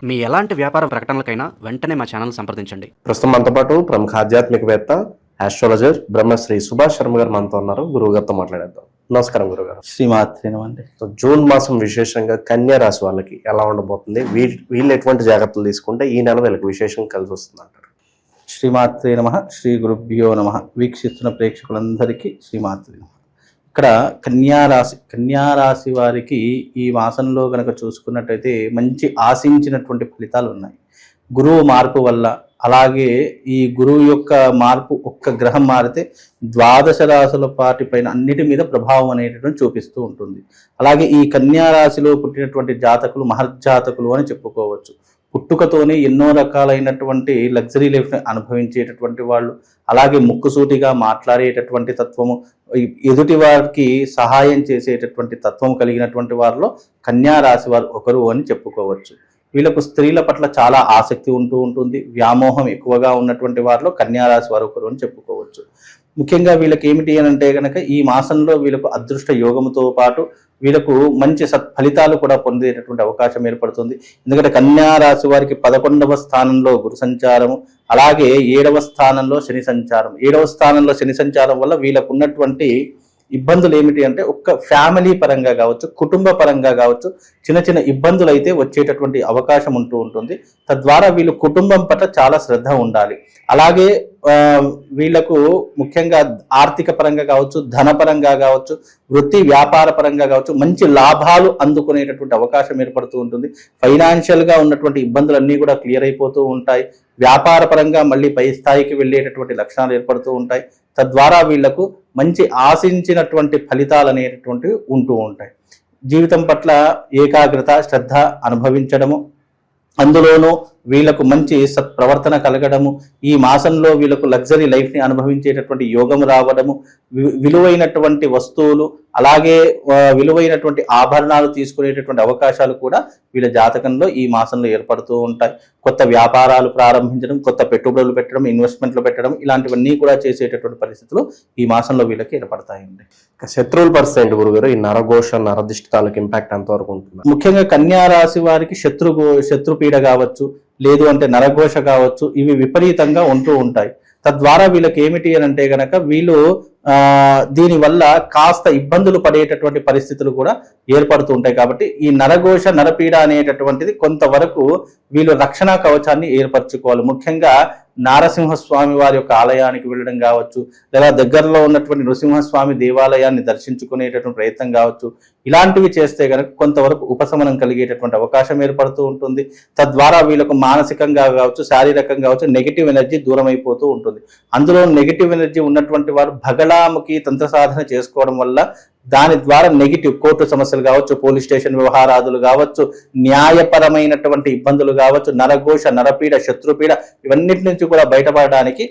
మీ ఎలాంటి వ్యాపార ప్రకటనలకైనా వెంటనే మా ఛానల్ సంప్రదించండి. ప్రస్తుతం మనతో పాటు ప్రముఖ ఆధ్యాత్మికవేత్త ఆస్ట్రాలజర్ బ్రహ్మశ్రీ సుభాష్ శర్మ గారు మనతో ఉన్నారు. గురువు గారితో మాట్లాడేద్దాం. నమస్కారం గురుగారు. శ్రీమాత్రేనమండి. జూన్ మాసం విశేషంగా కన్యా రాశి వాళ్ళకి ఎలా ఉండబోతుంది, వీళ్ళు ఎటువంటి జాగ్రత్తలు తీసుకుంటే ఈ నెల వీళ్ళకి విశేషం కలిసి వస్తుంది అంటారు? శ్రీమాత్రే నమః. శ్రీ గురుభ్యో నమః. వీక్షిస్తున్న ప్రేక్షకులందరికీ శ్రీమాత్రే నమః. ఇక్కడ కన్యారాశి వారికి ఈ మాసంలో కనుక చూసుకున్నట్టయితే మంచి ఆశించినటువంటి ఫలితాలు ఉన్నాయి. గురువు మార్పు వల్ల, అలాగే ఈ గురువు యొక్క మార్పు ఒక్క గ్రహం మారితే ద్వాదశ రాశుల పైన అన్నిటి మీద ప్రభావం అనేటటువంటి చూపిస్తూ ఉంటుంది. అలాగే ఈ కన్యారాశిలో పుట్టినటువంటి జాతకులు మహర్జాతకులు అని చెప్పుకోవచ్చు. పుట్టుకతోనే ఎన్నో రకాలైనటువంటి లగ్జరీ లైఫ్ని అనుభవించేటటువంటి వాళ్ళు, అలాగే ముక్కుసూటిగా మాట్లాడేటటువంటి తత్వము, ఎదుటి వారికి సహాయం చేసేటటువంటి తత్వం కలిగినటువంటి వారిలో కన్యా రాశి వారు ఒకరు అని చెప్పుకోవచ్చు. వీళ్ళకు స్త్రీల పట్ల చాలా ఆసక్తి ఉంటుంది. వ్యామోహం ఎక్కువగా ఉన్నటువంటి వారిలో కన్యా రాశి వారు ఒకరు అని చెప్పుకోవచ్చు. ముఖ్యంగా వీళ్ళకి ఏమిటి అని అంటే కనుక ఈ మాసంలో వీళ్ళకు అదృష్ట యోగముతో పాటు వీళ్ళకు మంచి సత్ఫలితాలు కూడా పొందేటటువంటి అవకాశం ఏర్పడుతుంది. ఎందుకంటే కన్యా రాశి వారికి 11వ స్థానంలో గురు సంచారము, అలాగే 7వ స్థానంలో శని సంచారం. 7వ స్థానంలో శని సంచారం వల్ల వీళ్ళకు ఉన్నటువంటి ఇబ్బందులు ఏమిటి అంటే ఒక్క ఫ్యామిలీ పరంగా కావచ్చు, కుటుంబ పరంగా కావచ్చు, చిన్న చిన్న ఇబ్బందులు అయితే వచ్చేటటువంటి అవకాశం ఉంటుంది. తద్వారా వీళ్ళు కుటుంబం పట్ల చాలా శ్రద్ధ ఉండాలి. అలాగే వీళ్లకు ముఖ్యంగా ఆర్థిక పరంగా కావచ్చు, ధనపరంగా కావచ్చు, వృత్తి వ్యాపార పరంగా కావచ్చు, మంచి లాభాలు అందుకునేటటువంటి అవకాశం ఏర్పడుతూ ఉంటుంది. ఫైనాన్షియల్గా ఉన్నటువంటి ఇబ్బందులన్నీ కూడా క్లియర్ అయిపోతూ ఉంటాయి. వ్యాపార పరంగా మళ్ళీ పై స్థాయికి వెళ్ళేటటువంటి లక్షణాలు ఏర్పడుతూ ఉంటాయి. తద్వారా వీళ్లకు మంచి ఆశించినటువంటి ఫలితాలు అనేటటువంటివి ఉంటూ ఉంటాయి. జీవితం పట్ల ఏకాగ్రత, శ్రద్ధ అనుభవించడము, అందులోనూ వీళ్లకు మంచి సత్ప్రవర్తన కలగడము, ఈ మాసంలో వీళ్లకు లగ్జరీ లైఫ్ని అనుభవించేటటువంటి యోగం రావడము, విలువైనటువంటి వస్తువులు, అలాగే విలువైనటువంటి ఆభరణాలు తీసుకునేటటువంటి అవకాశాలు కూడా వీళ్ళ జాతకంలో ఈ మాసంలో ఏర్పడుతూ ఉంటాయి. కొత్త వ్యాపారాలు ప్రారంభించడం, కొత్త పెట్టుబడులు పెట్టడం, ఇన్వెస్ట్మెంట్లు పెట్టడం, ఇలాంటివన్నీ కూడా చేసేటటువంటి పరిస్థితులు ఈ మాసంలో వీళ్ళకి ఏర్పడతాయండి. శత్రువుల పరిస్థితి గురుగారు, ఈ నరఘోష నరదిష్టి తాలూకు ఇంపాక్ట్ ఎంతవరకు ఉంటుంది? ముఖ్యంగా కన్యా రాశి వారికి శత్రుపీడ కావచ్చు, లేదు అంటే నరఘోష కావచ్చు, ఇవి విపరీతంగా ఉంటూ ఉంటాయి. తద్వారా వీళ్ళకి ఏమిటి అని అంటే గనక వీళ్ళు దీనివల్ల కాస్త ఇబ్బందులు పడేటటువంటి పరిస్థితులు కూడా ఏర్పడుతూ ఉంటాయి. కాబట్టి ఈ నరఘోష నరపీడ అనేటటువంటిది కొంతవరకు వీళ్ళు రక్షణ కవచాన్ని ఏర్పరచుకోవాలి. ముఖ్యంగా నారసింహస్వామి వారి యొక్క ఆలయానికి వెళ్ళడం కావచ్చు, లేదా దగ్గరలో ఉన్నటువంటి నృసింహస్వామి దేవాలయాన్ని దర్శించుకునేటటువంటి ప్రయత్నం కావచ్చు, ఇలాంటివి చేస్తే కనుక కొంతవరకు ఉపశమనం కలిగేటటువంటి అవకాశం ఏర్పడుతూ ఉంటుంది. తద్వారా వీళ్ళకు మానసికంగా కావచ్చు, శారీరకంగా కావచ్చు, నెగిటివ్ ఎనర్జీ దూరం అయిపోతూ ఉంటుంది. అందులో నెగిటివ్ ఎనర్జీ ఉన్నటువంటి వారు భగళాముఖి తంత్ర సాధన చేసుకోవడం వల్ల దాని ద్వారా నెగిటివ్ కోర్టు సమస్యలు కావచ్చు, పోలీస్ స్టేషన్ వ్యవహారాదులు కావచ్చు, న్యాయపరమైనటువంటి ఇబ్బందులు కావచ్చు, నరఘోష నరపీడ శత్రుపీడ ఇవన్నిటి నుంచి కూడా బయటపడడానికి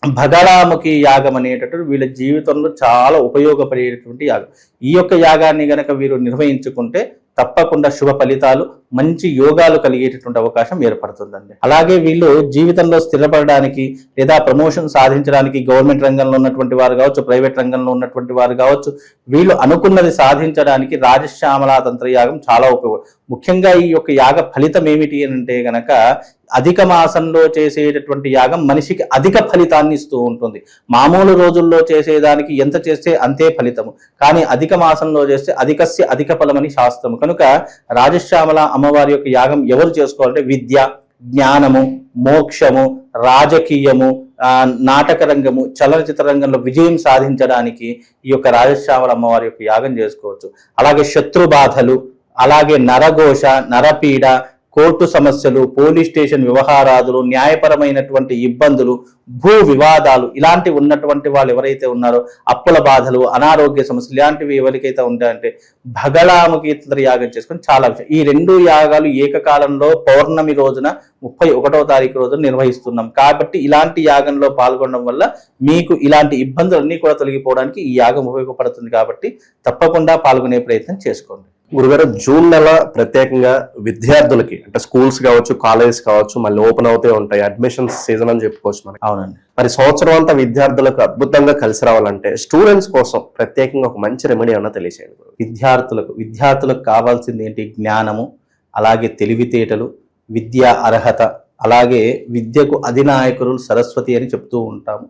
భగళాముఖి యాగం అనేటటువంటి వీళ్ళ జీవితంలో చాలా ఉపయోగపడేటటువంటి యాగం. ఈ యొక్క యాగాన్ని గనక వీరు నిర్వహించుకుంటే తప్పకుండా శుభ ఫలితాలు, మంచి యోగాలు కలిగేటటువంటి అవకాశం ఏర్పడుతుందండి. అలాగే వీళ్ళు జీవితంలో స్థిరపడడానికి లేదా ప్రమోషన్ సాధించడానికి గవర్నమెంట్ రంగంలో ఉన్నటువంటి వారు కావచ్చు, ప్రైవేట్ రంగంలో ఉన్నటువంటి వారు కావచ్చు, వీళ్ళు అనుకున్నది సాధించడానికి రాజశ్యామలా తంత్రయాగం చాలా ఉపయోగం. ముఖ్యంగా ఈ యొక్క యాగ ఫలితం ఏమిటి అంటే గనక అధిక మాసంలో చేసేటటువంటి యాగం మనిషికి అధిక ఫలితాన్ని ఇస్తూ ఉంటుంది. మామూలు రోజుల్లో చేసేదానికి ఎంత చేస్తే అంతే ఫలితము, కానీ అధిక మాసంలో చేస్తే అధికస్య అధిక ఫలమని శాస్త్రము. కనుక రాజశ్యామల అమ్మవారి యొక్క యాగం ఎవరు చేసుకోవాలంటే విద్య, జ్ఞానము, మోక్షము, రాజకీయము, నాటక రంగము, చలనచిత్ర రంగంలో విజయం సాధించడానికి ఈ యొక్క రాజశ్యామల అమ్మవారి యొక్క యాగం చేసుకోవచ్చు. అలాగే శత్రు బాధలు, అలాగే నరఘోష నరపీడ, కోర్టు సమస్యలు, పోలీస్ స్టేషన్ వ్యవహారాదులు, న్యాయపరమైనటువంటి ఇబ్బందులు, భూ వివాదాలు, ఇలాంటివి ఉన్నటువంటి వాళ్ళు ఎవరైతే ఉన్నారో, అప్పుల బాధలు, అనారోగ్య సమస్యలు, ఇలాంటివి ఎవరికైతే ఉంటాయంటే భగళాముఖి యాగం చేసుకొని చాలా విషయం. ఈ 2 యాగాలు ఏకకాలంలో పౌర్ణమి రోజున 31వ తారీఖు రోజున నిర్వహిస్తున్నాం. కాబట్టి ఇలాంటి యాగంలో పాల్గొనడం వల్ల మీకు ఇలాంటి ఇబ్బందులన్నీ కూడా తొలగిపోవడానికి ఈ యాగం ఉపయోగపడుతుంది. కాబట్టి తప్పకుండా పాల్గొనే ప్రయత్నం చేసుకోండి. గురుగారు, జూన్ నెల ప్రత్యేకంగా విద్యార్థులకి అంటే స్కూల్స్ కావచ్చు, కాలేజెస్ కావచ్చు, మళ్ళీ ఓపెన్ అవుతూ ఉంటాయి, అడ్మిషన్స్ సీజన్ అని చెప్పుకోవచ్చు మనకి. అవునండి. మరి సంవత్సరం అంతా విద్యార్థులకు అద్భుతంగా కలిసి రావాలంటే స్టూడెంట్స్ కోసం ప్రత్యేకంగా ఒక మంచి రెమెడీ ఏమన్నా తెలియజేయండి. విద్యార్థులకు కావాల్సింది ఏంటి? జ్ఞానము, అలాగే తెలివితేటలు, విద్య అర్హత, అలాగే విద్యకు అధినాయకులు సరస్వతి అని చెప్తూ ఉంటాము.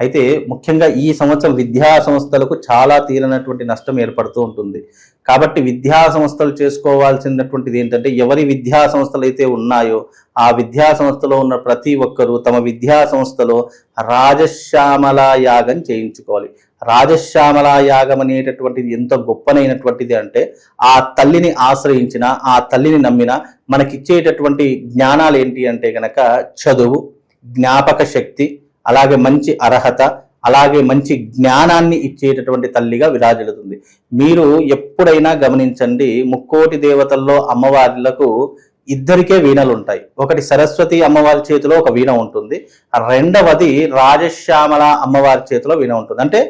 అయితే ముఖ్యంగా ఈ సంవత్సరం విద్యా సంస్థలకు చాలా తీరనటువంటి నష్టం ఏర్పడుతూ ఉంటుంది. కాబట్టి విద్యా సంస్థలు చేసుకోవాల్సినటువంటిది ఏంటంటే, ఎవరి విద్యా సంస్థలు అయితే ఉన్నాయో ఆ విద్యా సంస్థలో ఉన్న ప్రతి ఒక్కరూ తమ విద్యా సంస్థలో రాజశ్యామల యాగం చేయించుకోవాలి. రాజశ్యామల యాగం అనేటటువంటిది ఎంత గొప్పనైనటువంటిది అంటే, ఆ తల్లిని ఆశ్రయించిన, ఆ తల్లిని నమ్మిన మనకిచ్చేటటువంటి జ్ఞానాలు ఏంటి అంటే గనక చదువు, జ్ఞాపక శక్తి, అలాగే మంచి అర్హత, అలాగే మంచి జ్ఞానాన్ని ఇచ్చేటటువంటి తల్లిగా విరాజిల్లుతుంది. మీరు ఎప్పుడైనా గమనించండి, ముక్కోటి దేవతల్లో అమ్మవార్లకు ఇద్దరికే వీణలు ఉంటాయి. ఒకటి సరస్వతి అమ్మవారి చేతిలో ఒక వీణ ఉంటుంది, రెండవది రాజశ్యామల అమ్మవారి చేతిలో వీణ ఉంటుంది. అంటే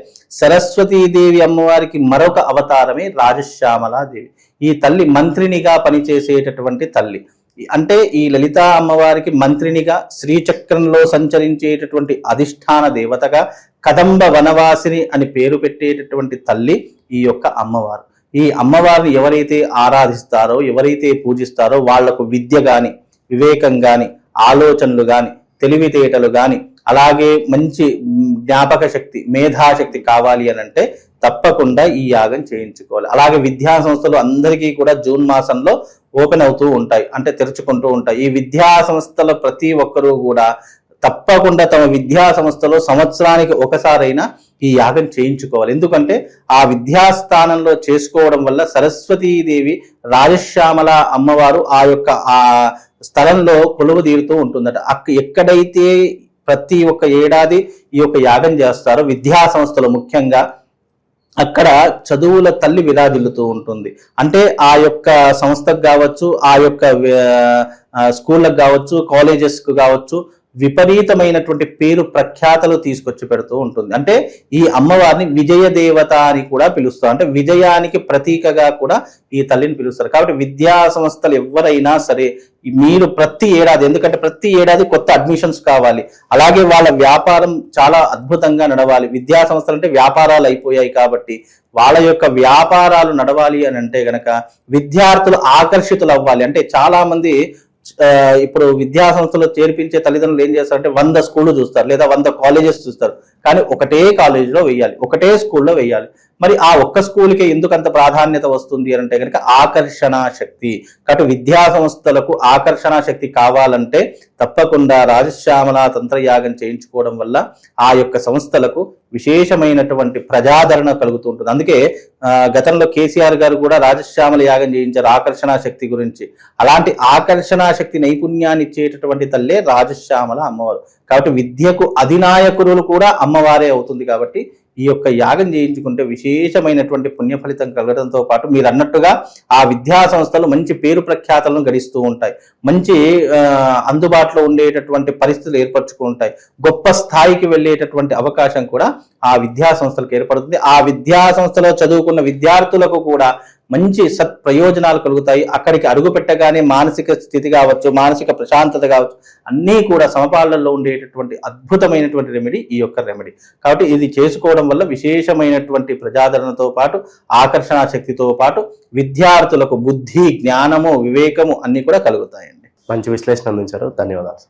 సరస్వతీదేవి అమ్మవారికి మరొక అవతారమే రాజశ్యామలాదేవి. ఈ తల్లి మంత్రినిగా పనిచేసేటటువంటి తల్లి. అంటే ఈ లలిత అమ్మవారికి మంత్రినిగా, శ్రీచక్రంలో సంచరించేటటువంటి అధిష్టాన దేవతగా, కదంబ వనవాసిని అని పేరు పెట్టేటటువంటి తల్లి ఈ యొక్క అమ్మవారు. ఈ అమ్మవారిని ఎవరైతే ఆరాధిస్తారో, ఎవరైతే పూజిస్తారో వాళ్లకు విద్య గాని, వివేకం గాని, ఆలోచనలు గాని, తెలివితేటలు గాని, అలాగే మంచి జ్ఞాపక శక్తి, మేధాశక్తి కావాలి అని అంటే తప్పకుండా ఈ యాగం చేయించుకోవాలి. అలాగే విద్యా సంస్థలు అందరికీ కూడా జూన్ మాసంలో ఓపెన్ అవుతూ ఉంటాయి, అంటే తెరుచుకుంటూ ఉంటాయి. ఈ విద్యా సంస్థల ప్రతి ఒక్కరూ కూడా తప్పకుండా తమ విద్యా సంస్థలో సంవత్సరానికి ఒకసారైనా ఈ యాగం చేయించుకోవాలి. ఎందుకంటే ఆ విద్యాస్థానంలో చేసుకోవడం వల్ల సరస్వతీదేవి, రాజశ్యామల అమ్మవారు ఆ యొక్క ఆ స్థలంలో కొలువు తీరుతూ ఉంటుందట. ఎక్కడైతే ప్రతి ఒక్క ఏడాది ఈ యొక్క యాగం చేస్తారో విద్యా సంస్థలు ముఖ్యంగా, అక్కడ చదువుల తల్లి విరాజిల్లుతూ ఉంటుంది. అంటే ఆ యొక్క సంస్థకు కావచ్చు, ఆ యొక్క స్కూళ్ళకు కావచ్చు, కాలేజెస్కు కావచ్చు, విపరీతమైనటువంటి పేరు ప్రఖ్యాతలు తీసుకొచ్చి పెడుతూ ఉంటుంది. అంటే ఈ అమ్మవారిని విజయ దేవత అని కూడా పిలుస్తారు. అంటే విజయానికి ప్రతీకగా కూడా ఈ తల్లిని పిలుస్తారు. కాబట్టి విద్యా సంస్థలు ఎవరైనా సరే మీరు ప్రతి ఏడాది, ఎందుకంటే ప్రతి ఏడాది కొత్త అడ్మిషన్స్ కావాలి, అలాగే వాళ్ళ వ్యాపారం చాలా అద్భుతంగా నడవాలి. విద్యా సంస్థలు అంటే వ్యాపారాలు అయిపోయాయి కాబట్టి వాళ్ళ యొక్క వ్యాపారాలు నడవాలి అని అంటే గనక విద్యార్థులు ఆకర్షితులు అవ్వాలి. అంటే చాలా మంది ఇప్పుడు విద్యా సంస్థలో చేర్పించే తల్లిదండ్రులు ఏం చేస్తారంటే 100 స్కూళ్ళు చూస్తారు, లేదా 100 కాలేజెస్ చూస్తారు, కానీ ఒకటే కాలేజీలో వెయ్యాలి, ఒకటే స్కూల్లో వెయ్యాలి. మరి ఆ ఒక్క స్కూల్కి ఎందుకు అంత ప్రాధాన్యత వస్తుంది అని అంటే కనుక ఆకర్షణ శక్తి. కాబట్టి విద్యా సంస్థలకు ఆకర్షణ శక్తి కావాలంటే తప్పకుండా రాజశ్యామల తంత్రయాగం చేయించుకోవడం వల్ల ఆ యొక్క సంస్థలకు విశేషమైనటువంటి ప్రజాదరణ కలుగుతూ ఉంటుంది. అందుకే గతంలో కేసీఆర్ గారు కూడా రాజశ్యామల యాగం చేయించారు ఆకర్షణ శక్తి గురించి. అలాంటి ఆకర్షణ శక్తి నైపుణ్యాన్ని ఇచ్చేటటువంటి తల్లే రాజశ్యామల అమ్మవారు. కాబట్టి విద్యకు అధినాయకులు కూడా అమ్మవారే అవుతుంది. కాబట్టి ఈ యొక్క యాగం చేయించుకుంటే విశేషమైనటువంటి పుణ్య ఫలితం కలగడంతో పాటు మీరు అన్నట్టుగా ఆ విద్యా సంస్థలు మంచి పేరు ప్రఖ్యాతలను గడిస్తూ ఉంటాయి, మంచి అందుబాటులో ఉండేటటువంటి పరిస్థితులు ఏర్పరచుకుంటాయి, గొప్ప స్థాయికి వెళ్ళేటటువంటి అవకాశం కూడా ఆ విద్యా సంస్థలకు ఏర్పడుతుంది. ఆ విద్యా సంస్థలో చదువుకున్న విద్యార్థులకు కూడా మంచి ప్రయోజనాలు కలుగుతాయి. అక్కడికి అడుగు పెట్టగానే మానసిక స్థితి కావచ్చు, మానసిక ప్రశాంతత కావచ్చు, అన్నీ కూడా సమపాలనలో ఉండేటటువంటి అద్భుతమైనటువంటి రెమెడీ ఈ యొక్క రెమెడీ. కాబట్టి ఇది చేసుకోవడం వల్ల విశేషమైనటువంటి ప్రజాదరణతో పాటు ఆకర్షణ శక్తితో పాటు విద్యార్థులకు బుద్ధి, జ్ఞానము, వివేకము అన్నీ కూడా కలుగుతాయండి. మంచి విశ్లేషణ అందించారు, ధన్యవాదాలు.